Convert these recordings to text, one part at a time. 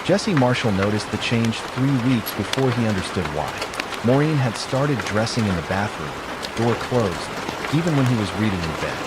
Jesse Marshall noticed the change 3 weeks before he understood why. Maureen had started dressing in the bathroom, door closed, even when he was reading in bed.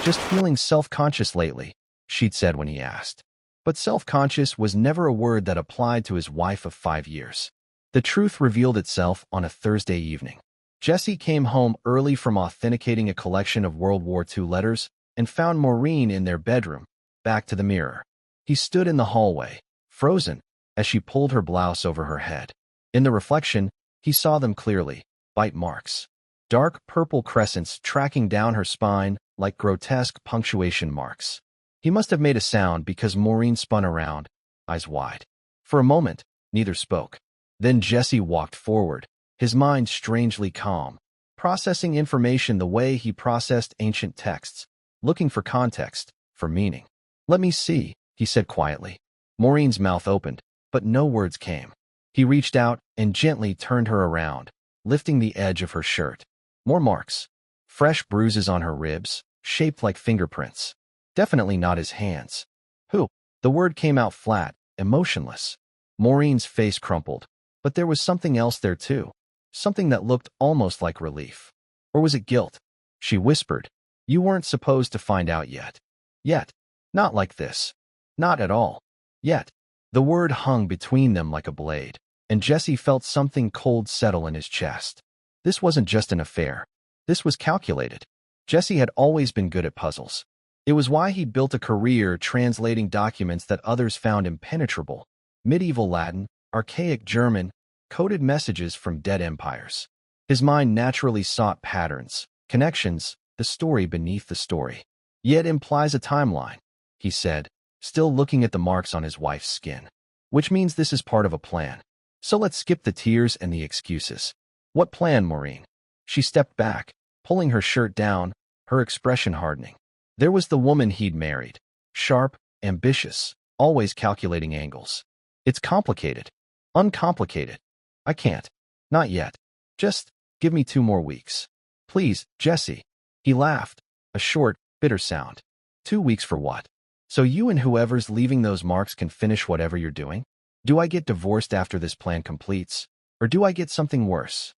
Just feeling self-conscious lately, she'd said when he asked. But self-conscious was never a word that applied to his wife of 5 years. The truth revealed itself on a Thursday evening. Jesse came home early from authenticating a collection of World War II letters and found Maureen in their bedroom, back to the mirror. He stood in the hallway, frozen, as she pulled her blouse over her head. In the reflection, he saw them clearly, bite marks. Dark purple crescents tracking down her spine like grotesque punctuation marks. He must have made a sound because Maureen spun around, eyes wide. For a moment, neither spoke. Then Jesse walked forward, his mind strangely calm, processing information the way he processed ancient texts, looking for context, for meaning. "Let me see," he said quietly. Maureen's mouth opened, but no words came. He reached out and gently turned her around, lifting the edge of her shirt. More marks. Fresh bruises on her ribs, shaped like fingerprints. Definitely not his hands. "Who?" The word came out flat, emotionless. Maureen's face crumpled. But there was something else there too. Something that looked almost like relief. Or was it guilt? She whispered, "You weren't supposed to find out yet." Yet. Not like this. Not at all. Yet. The word hung between them like a blade, and Jesse felt something cold settle in his chest. This wasn't just an affair. This was calculated. Jesse had always been good at puzzles. It was why he'd built a career translating documents that others found impenetrable. Medieval Latin, archaic German, coded messages from dead empires. His mind naturally sought patterns, connections, the story beneath the story. "Yet implies a timeline," he said, still looking at the marks on his wife's skin. "Which means this is part of a plan. So let's skip the tears and the excuses." "What plan, Maureen?" She stepped back, pulling her shirt down, her expression hardening. There was the woman he'd married. Sharp, ambitious, always calculating angles. "It's complicated. Uncomplicated. I can't. Not yet. Just give me 2 more weeks. Please, Jesse." He laughed, a short, bitter sound. 2 weeks for what? So you and whoever's leaving those marks can finish whatever you're doing? Do I get divorced after this plan completes? Or do I get something worse?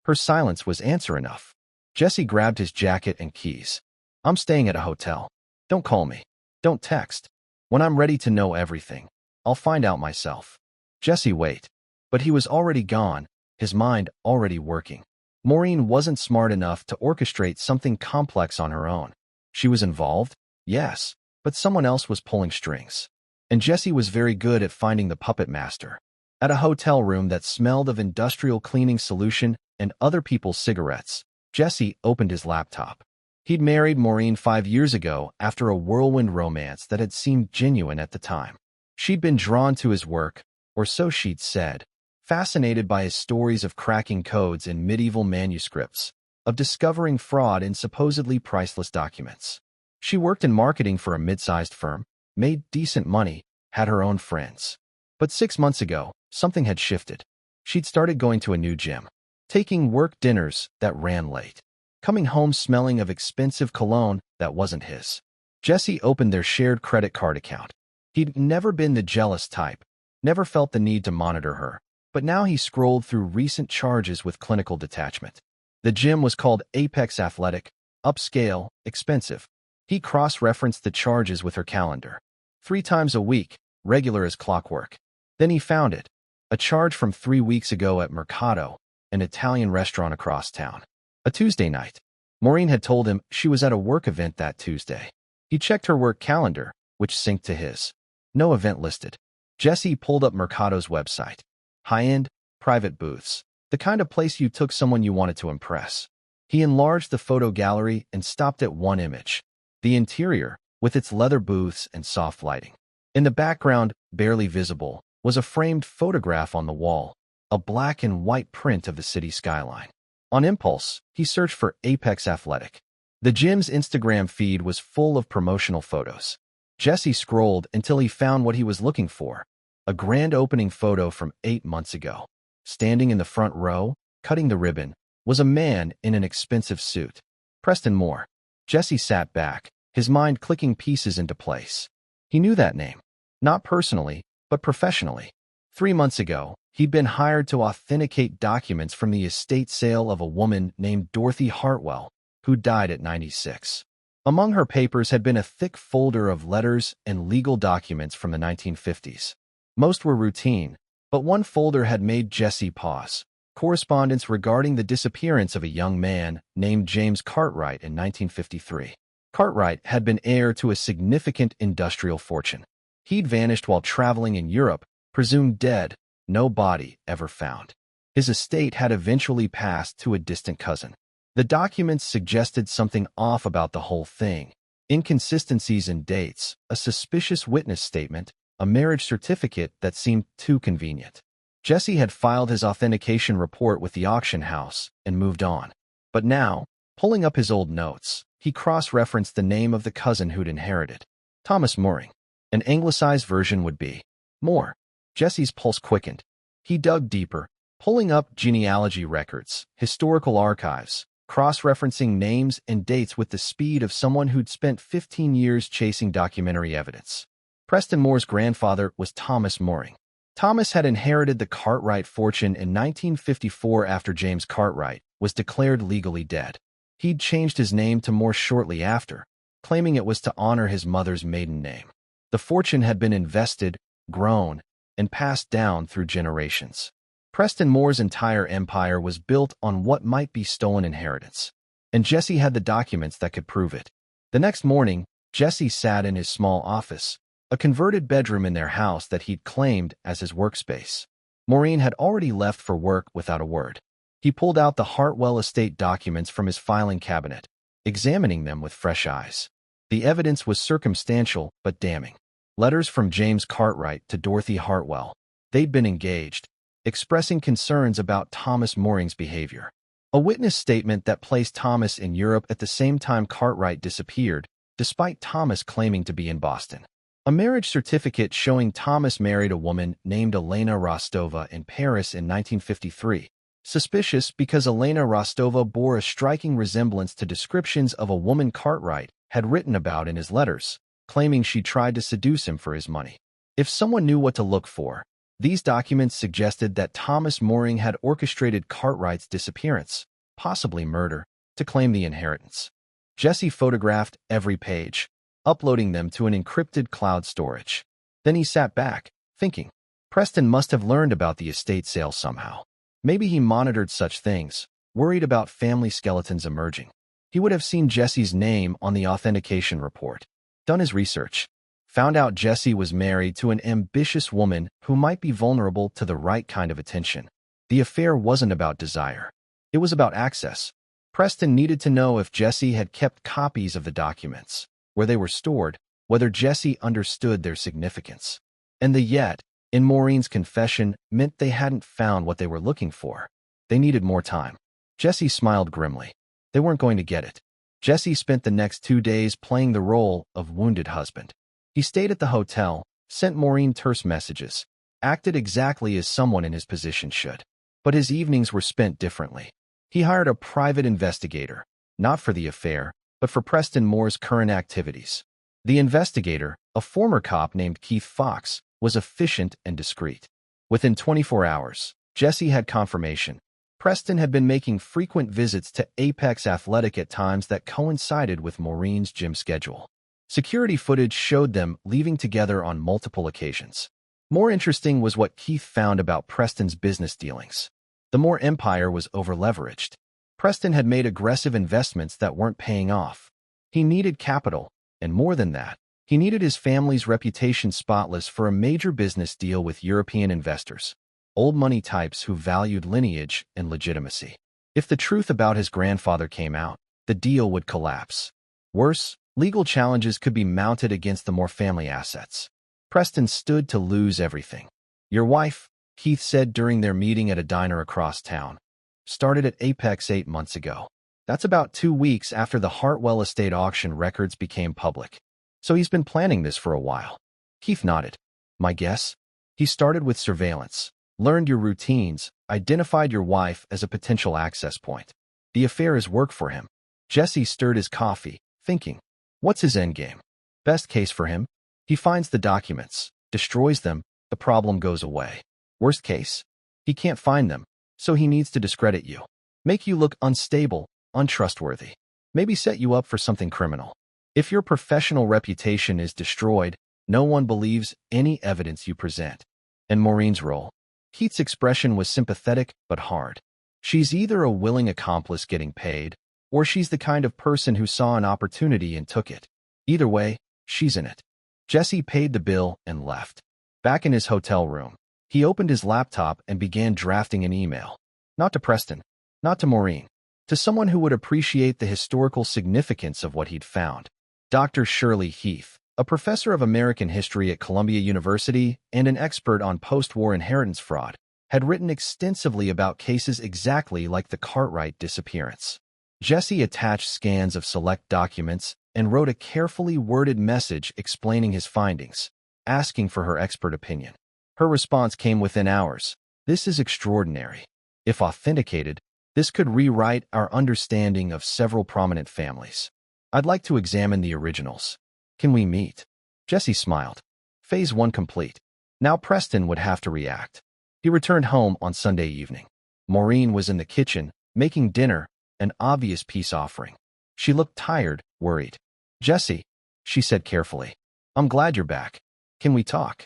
Her silence was answer enough. Jesse grabbed his jacket and keys. "I'm staying at a hotel. Don't call me. Don't text. When I'm ready to know everything, I'll find out myself." Jesse wait. But he was already gone, his mind already working. Maureen wasn't smart enough to orchestrate something complex on her own. She was involved, yes, but someone else was pulling strings. And Jesse was very good at finding the puppet master. At a hotel room that smelled of industrial cleaning solution and other people's cigarettes, Jesse opened his laptop. He'd married Maureen 5 years ago after a whirlwind romance that had seemed genuine at the time. She'd been drawn to his work, or so she'd said, fascinated by his stories of cracking codes in medieval manuscripts, of discovering fraud in supposedly priceless documents. She worked in marketing for a mid-sized firm, made decent money, had her own friends. But 6 months ago, something had shifted. She'd started going to a new gym, taking work dinners that ran late, coming home smelling of expensive cologne that wasn't his. Jesse opened their shared credit card account. He'd never been the jealous type, never felt the need to monitor her, but now he scrolled through recent charges with clinical detachment. The gym was called Apex Athletic, upscale, expensive. He cross-referenced the charges with her calendar. 3 times a week, regular as clockwork. Then he found it. A charge from 3 weeks ago at Mercato, an Italian restaurant across town. A Tuesday night. Maureen had told him she was at a work event that Tuesday. He checked her work calendar, which synced to his. No event listed. Jesse pulled up Mercato's website. High-end, private booths. The kind of place you took someone you wanted to impress. He enlarged the photo gallery and stopped at one image. The interior, with its leather booths and soft lighting. In the background, barely visible, was a framed photograph on the wall, a black and white print of the city skyline. On impulse, he searched for Apex Athletic. The gym's Instagram feed was full of promotional photos. Jesse scrolled until he found what he was looking for, a grand opening photo from 8 months ago. Standing in the front row, cutting the ribbon, was a man in an expensive suit. Preston Moore. Jesse sat back, his mind clicking pieces into place. He knew that name. Not personally, but professionally. 3 months ago, he'd been hired to authenticate documents from the estate sale of a woman named Dorothy Hartwell, who died at 96. Among her papers had been a thick folder of letters and legal documents from the 1950s. Most were routine, but one folder had made Jesse pause. Correspondence regarding the disappearance of a young man named James Cartwright in 1953. Cartwright had been heir to a significant industrial fortune. He'd vanished while traveling in Europe, presumed dead, no body ever found. His estate had eventually passed to a distant cousin. The documents suggested something off about the whole thing. Inconsistencies in dates, a suspicious witness statement, a marriage certificate that seemed too convenient. Jesse had filed his authentication report with the auction house and moved on. But now, pulling up his old notes, he cross-referenced the name of the cousin who'd inherited. Thomas Mooring. An anglicized version would be Moore. Jesse's pulse quickened. He dug deeper, pulling up genealogy records, historical archives, cross-referencing names and dates with the speed of someone who'd spent 15 years chasing documentary evidence. Preston Moore's grandfather was Thomas Mooring. Thomas had inherited the Cartwright fortune in 1954 after James Cartwright was declared legally dead. He'd changed his name to Moore shortly after, claiming it was to honor his mother's maiden name. The fortune had been invested, grown, and passed down through generations. Preston Moore's entire empire was built on what might be stolen inheritance, and Jesse had the documents that could prove it. The next morning, Jesse sat in his small office, a converted bedroom in their house that he'd claimed as his workspace. Maureen had already left for work without a word. He pulled out the Hartwell estate documents from his filing cabinet, examining them with fresh eyes. The evidence was circumstantial but damning. Letters from James Cartwright to Dorothy Hartwell. They'd been engaged, expressing concerns about Thomas Mooring's behavior. A witness statement that placed Thomas in Europe at the same time Cartwright disappeared, despite Thomas claiming to be in Boston. A marriage certificate showing Thomas married a woman named Elena Rostova in Paris in 1953. Suspicious because Elena Rostova bore a striking resemblance to descriptions of a woman Cartwright had written about in his letters, claiming she tried to seduce him for his money. If someone knew what to look for, these documents suggested that Thomas Mooring had orchestrated Cartwright's disappearance, possibly murder, to claim the inheritance. Jesse photographed every page, uploading them to an encrypted cloud storage. Then he sat back, thinking. Preston must have learned about the estate sale somehow. Maybe he monitored such things, worried about family skeletons emerging. He would have seen Jesse's name on the authentication report, done his research, found out Jesse was married to an ambitious woman who might be vulnerable to the right kind of attention. The affair wasn't about desire. It was about access. Preston needed to know if Jesse had kept copies of the documents, where they were stored, whether Jesse understood their significance. And the yet, in Maureen's confession, meant they hadn't found what they were looking for. They needed more time. Jesse smiled grimly. They weren't going to get it. Jesse spent the next 2 days playing the role of wounded husband. He stayed at the hotel, sent Maureen terse messages, acted exactly as someone in his position should. But his evenings were spent differently. He hired a private investigator, not for the affair, but for Preston Moore's current activities. The investigator, a former cop named Keith Fox, was efficient and discreet. Within 24 hours, Jesse had confirmation. Preston had been making frequent visits to Apex Athletic at times that coincided with Maureen's gym schedule. Security footage showed them leaving together on multiple occasions. More interesting was what Keith found about Preston's business dealings. The Moore empire was over-leveraged. Preston had made aggressive investments that weren't paying off. He needed capital, and more than that, he needed his family's reputation spotless for a major business deal with European investors, old money types who valued lineage and legitimacy. If the truth about his grandfather came out, the deal would collapse. Worse, legal challenges could be mounted against the Moore family assets. Preston stood to lose everything. Your wife, Keith said during their meeting at a diner across town, started at Apex 8 months ago. That's about 2 weeks after the Hartwell estate auction records became public. So he's been planning this for a while. Keith nodded. My guess? He started with surveillance, learned your routines, identified your wife as a potential access point. The affair is work for him. Jesse stirred his coffee, thinking, what's his endgame? Best case for him? He finds the documents, destroys them, the problem goes away. Worst case, he can't find them, so he needs to discredit you. Make you look unstable, untrustworthy. Maybe set you up for something criminal. If your professional reputation is destroyed, no one believes any evidence you present. And Maureen's role? Keith's expression was sympathetic but hard. She's either a willing accomplice getting paid, or she's the kind of person who saw an opportunity and took it. Either way, she's in it. Jesse paid the bill and left. Back in his hotel room, he opened his laptop and began drafting an email. Not to Preston, not to Maureen, to someone who would appreciate the historical significance of what he'd found. Dr. Shirley Heath, a professor of American history at Columbia University and an expert on post-war inheritance fraud, had written extensively about cases exactly like the Cartwright disappearance. Jesse attached scans of select documents and wrote a carefully worded message explaining his findings, asking for her expert opinion. Her response came within hours. This is extraordinary. If authenticated, this could rewrite our understanding of several prominent families. I'd like to examine the originals. Can we meet? Jesse smiled. Phase 1 complete. Now Preston would have to react. He returned home on Sunday evening. Maureen was in the kitchen, making dinner, an obvious peace offering. She looked tired, worried. Jesse, she said carefully, I'm glad you're back. Can we talk?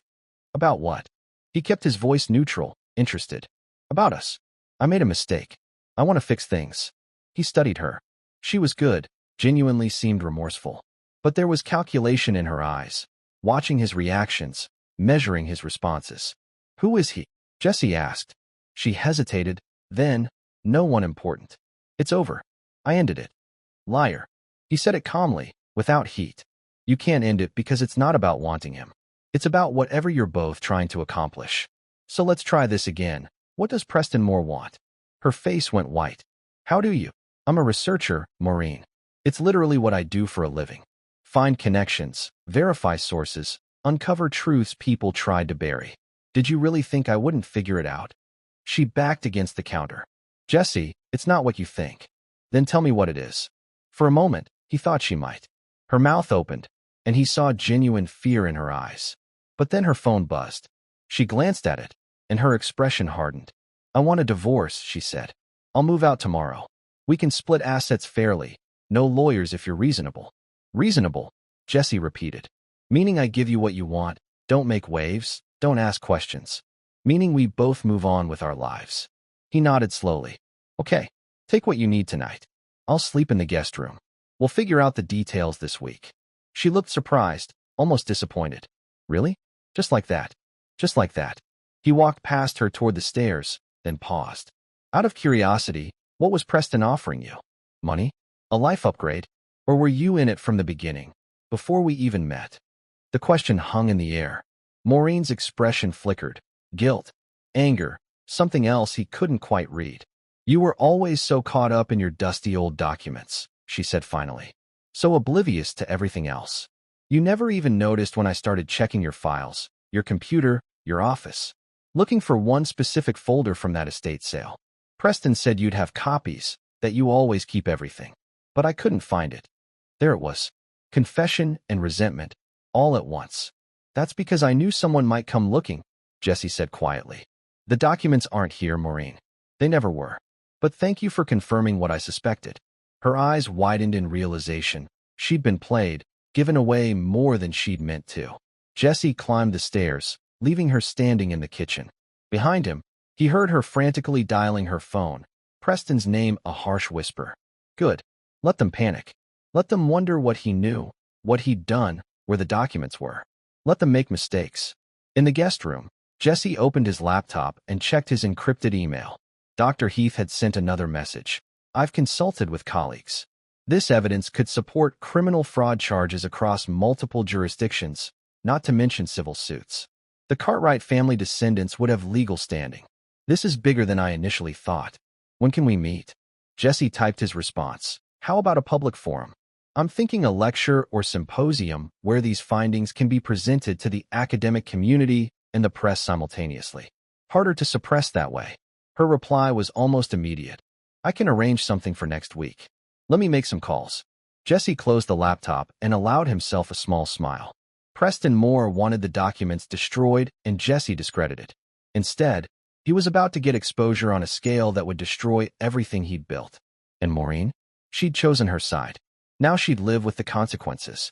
About what? He kept his voice neutral, interested. About us. I made a mistake. I want to fix things. He studied her. She was good, genuinely seemed remorseful. But there was calculation in her eyes, watching his reactions, measuring his responses. Who is he? Jesse asked. She hesitated, then, no one important. It's over. I ended it. Liar. He said it calmly, without heat. You can't end it because it's not about wanting him. It's about whatever you're both trying to accomplish. So let's try this again. What does Preston Moore want? Her face went white. How do you? I'm a researcher, Maureen. It's literally what I do for a living. Find connections, verify sources, uncover truths people tried to bury. Did you really think I wouldn't figure it out? She backed against the counter. Jesse, it's not what you think. Then tell me what it is. For a moment, he thought she might. Her mouth opened, and he saw genuine fear in her eyes. But then her phone buzzed. She glanced at it, and her expression hardened. I want a divorce, she said. I'll move out tomorrow. We can split assets fairly. No lawyers if you're reasonable. Reasonable, Jesse repeated. Meaning I give you what you want, don't make waves, don't ask questions. Meaning we both move on with our lives. He nodded slowly. Okay, take what you need tonight. I'll sleep in the guest room. We'll figure out the details this week. She looked surprised, almost disappointed. Really? Just like that? Just like that? He walked past her toward the stairs, then paused. Out of curiosity, what was Preston offering you? Money? A life upgrade? Or were you in it from the beginning, before we even met? The question hung in the air. Maureen's expression flickered. Guilt, anger, something else he couldn't quite read. You were always so caught up in your dusty old documents, she said finally. So oblivious to everything else. You never even noticed when I started checking your files, your computer, your office. Looking for one specific folder from that estate sale. Preston said you'd have copies, that you always keep everything. But I couldn't find it. There it was. Confession and resentment, all at once. That's because I knew someone might come looking, Jesse said quietly. The documents aren't here, Maureen. They never were. But thank you for confirming what I suspected. Her eyes widened in realization. She'd been played, given away more than she'd meant to. Jesse climbed the stairs, leaving her standing in the kitchen. Behind him, he heard her frantically dialing her phone, Preston's name a harsh whisper. Good. Let them panic. Let them wonder what he knew, what he'd done, where the documents were. Let them make mistakes. In the guest room, Jesse opened his laptop and checked his encrypted email. Dr. Heath had sent another message. I've consulted with colleagues. This evidence could support criminal fraud charges across multiple jurisdictions, not to mention civil suits. The Cartwright family descendants would have legal standing. This is bigger than I initially thought. When can we meet? Jesse typed his response. How about a public forum? I'm thinking a lecture or symposium where these findings can be presented to the academic community and the press simultaneously. Harder to suppress that way. Her reply was almost immediate. I can arrange something for next week. Let me make some calls. Jesse closed the laptop and allowed himself a small smile. Preston Moore wanted the documents destroyed and Jesse discredited. Instead, he was about to get exposure on a scale that would destroy everything he'd built. And Maureen? She'd chosen her side. Now she'd live with the consequences.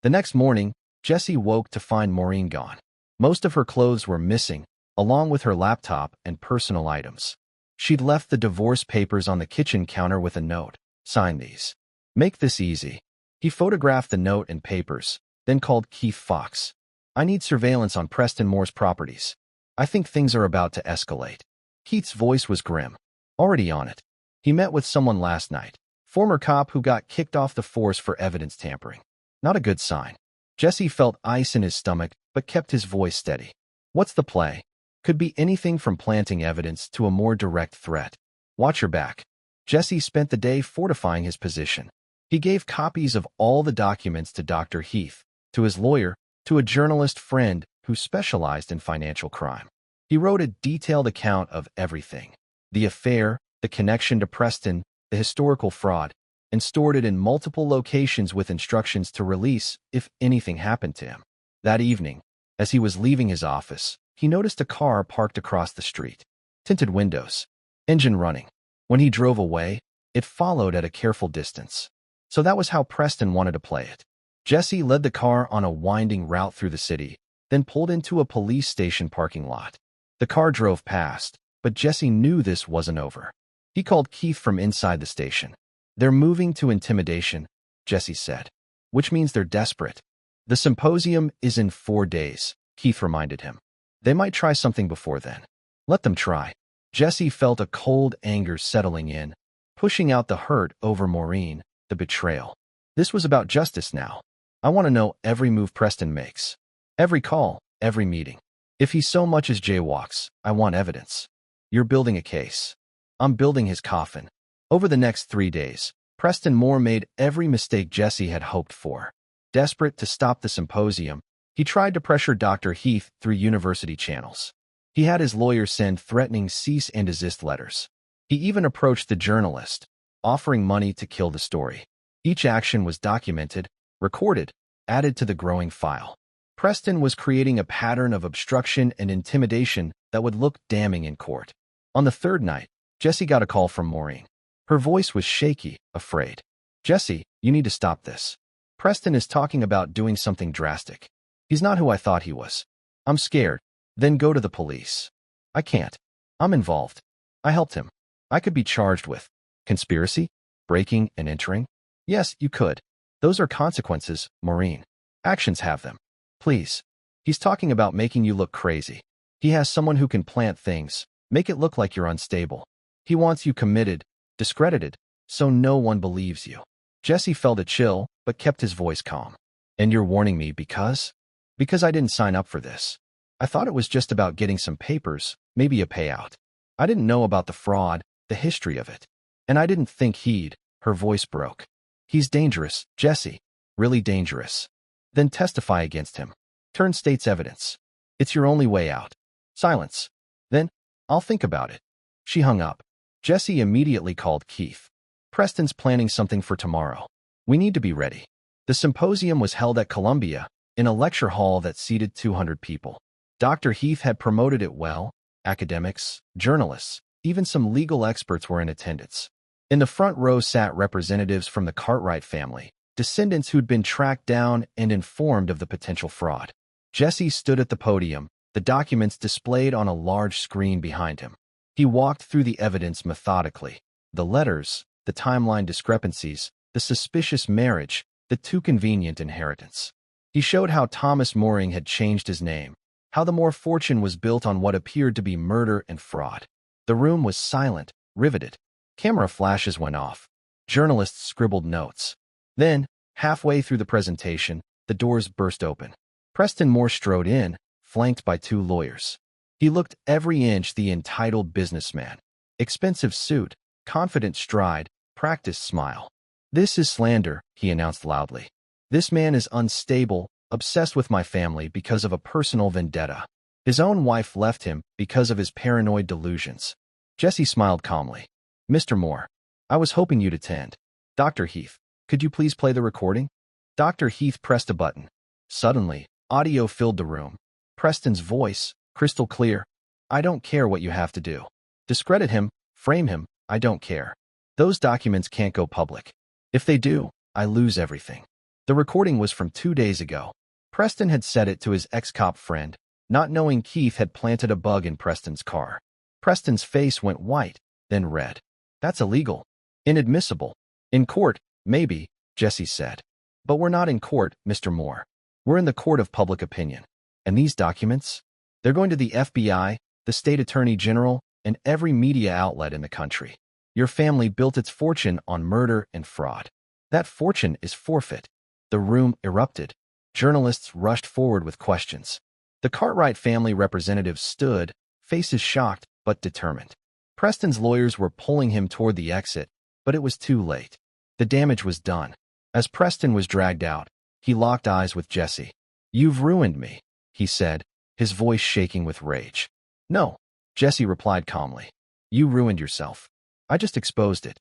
The next morning, Jesse woke to find Maureen gone. Most of her clothes were missing, along with her laptop and personal items. She'd left the divorce papers on the kitchen counter with a note. Sign these. Make this easy. He photographed the note and papers, then called Keith Fox. I need surveillance on Preston Moore's properties. I think things are about to escalate. Keith's voice was grim. Already on it. He met with someone last night. Former cop who got kicked off the force for evidence tampering. Not a good sign. Jesse felt ice in his stomach, but kept his voice steady. What's the play? Could be anything from planting evidence to a more direct threat. Watch your back. Jesse spent the day fortifying his position. He gave copies of all the documents to Dr. Heath, to his lawyer, to a journalist friend who specialized in financial crime. He wrote a detailed account of everything. The affair, the connection to Preston, the historical fraud, and stored it in multiple locations with instructions to release if anything happened to him. That evening, as he was leaving his office, he noticed a car parked across the street. Tinted windows. Engine running. When he drove away, it followed at a careful distance. So that was how Preston wanted to play it. Jesse led the car on a winding route through the city, then pulled into a police station parking lot. The car drove past, but Jesse knew this wasn't over. He called Keith from inside the station. They're moving to intimidation, Jesse said, which means they're desperate. The symposium is in 4 days, Keith reminded him. They might try something before then. Let them try. Jesse felt a cold anger settling in, pushing out the hurt over Maureen, the betrayal. This was about justice now. I want to know every move Preston makes. Every call, every meeting. If he so much as jaywalks, I want evidence. You're building a case. I'm building his coffin. Over the next 3 days, Preston Moore made every mistake Jesse had hoped for. Desperate to stop the symposium, he tried to pressure Dr. Heath through university channels. He had his lawyer send threatening cease and desist letters. He even approached the journalist, offering money to kill the story. Each action was documented, recorded, added to the growing file. Preston was creating a pattern of obstruction and intimidation that would look damning in court. On the third night, Jesse got a call from Maureen. Her voice was shaky, afraid. Jesse, you need to stop this. Preston is talking about doing something drastic. He's not who I thought he was. I'm scared. Then go to the police. I can't. I'm involved. I helped him. I could be charged with conspiracy, breaking and entering. Yes, you could. Those are consequences, Maureen. Actions have them. Please. He's talking about making you look crazy. He has someone who can plant things, make it look like you're unstable. He wants you committed, discredited, so no one believes you. Jesse felt a chill, but kept his voice calm. And you're warning me because? Because I didn't sign up for this. I thought it was just about getting some papers, maybe a payout. I didn't know about the fraud, the history of it. And I didn't think he'd. Her voice broke. He's dangerous, Jesse. Really dangerous. Then testify against him. Turn state's evidence. It's your only way out. Silence. Then, I'll think about it. She hung up. Jesse immediately called Keith. Preston's planning something for tomorrow. We need to be ready. The symposium was held at Columbia, in a lecture hall that seated 200 people. Dr. Heath had promoted it well. Academics, journalists, even some legal experts were in attendance. In the front row sat representatives from the Cartwright family, descendants who'd been tracked down and informed of the potential fraud. Jesse stood at the podium, the documents displayed on a large screen behind him. He walked through the evidence methodically. The letters, the timeline discrepancies, the suspicious marriage, the too convenient inheritance. He showed how Thomas Mooring had changed his name, how the Moore fortune was built on what appeared to be murder and fraud. The room was silent, riveted. Camera flashes went off. Journalists scribbled notes. Then, halfway through the presentation, the doors burst open. Preston Moore strode in, flanked by 2 lawyers. He looked every inch the entitled businessman. Expensive suit, confident stride, practiced smile. This is slander, he announced loudly. This man is unstable, obsessed with my family because of a personal vendetta. His own wife left him because of his paranoid delusions. Jesse smiled calmly. Mr. Moore, I was hoping you'd attend. Dr. Heath, could you please play the recording? Dr. Heath pressed a button. Suddenly, audio filled the room. Preston's voice, crystal clear. I don't care what you have to do. Discredit him, frame him, I don't care. Those documents can't go public. If they do, I lose everything. The recording was from 2 days ago. Preston had said it to his ex-cop friend, not knowing Keith had planted a bug in Preston's car. Preston's face went white, then red. That's illegal. Inadmissible. In court, maybe, Jesse said. But we're not in court, Mr. Moore. We're in the court of public opinion. And these documents? They're going to the FBI, the state attorney general, and every media outlet in the country. Your family built its fortune on murder and fraud. That fortune is forfeit. The room erupted. Journalists rushed forward with questions. The Cartwright family representatives stood, faces shocked but determined. Preston's lawyers were pulling him toward the exit, but it was too late. The damage was done. As Preston was dragged out, he locked eyes with Jesse. You've ruined me, he said, his voice shaking with rage. No, Jesse replied calmly. You ruined yourself. I just exposed it.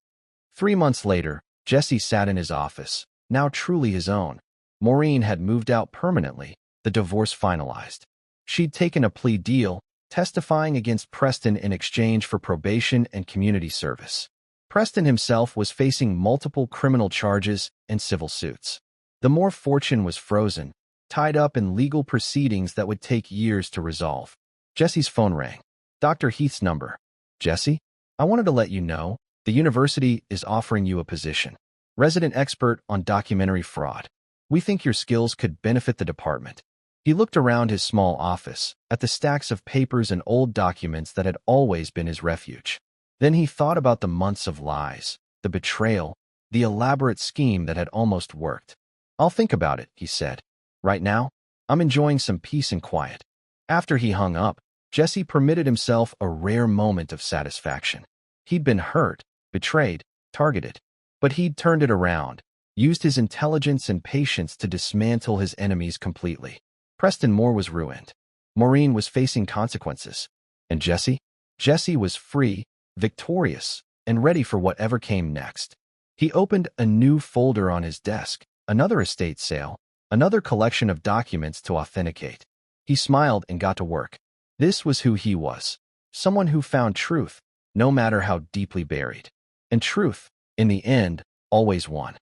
3 months later, Jesse sat in his office, now truly his own. Maureen had moved out permanently, the divorce finalized. She'd taken a plea deal, testifying against Preston in exchange for probation and community service. Preston himself was facing multiple criminal charges and civil suits. The Moore fortune was frozen, tied up in legal proceedings that would take years to resolve. Jesse's phone rang. Dr. Heath's number. Jesse, I wanted to let you know, the university is offering you a position. Resident expert on documentary fraud. We think your skills could benefit the department. He looked around his small office, at the stacks of papers and old documents that had always been his refuge. Then he thought about the months of lies, the betrayal, the elaborate scheme that had almost worked. I'll think about it, he said. Right now, I'm enjoying some peace and quiet. After he hung up, Jesse permitted himself a rare moment of satisfaction. He'd been hurt, betrayed, targeted. But he'd turned it around, used his intelligence and patience to dismantle his enemies completely. Preston Moore was ruined. Maureen was facing consequences. And Jesse? Jesse was free, victorious, and ready for whatever came next. He opened a new folder on his desk, another estate sale, another collection of documents to authenticate. He smiled and got to work. This was who he was, someone who found truth, no matter how deeply buried. And truth, in the end, always won.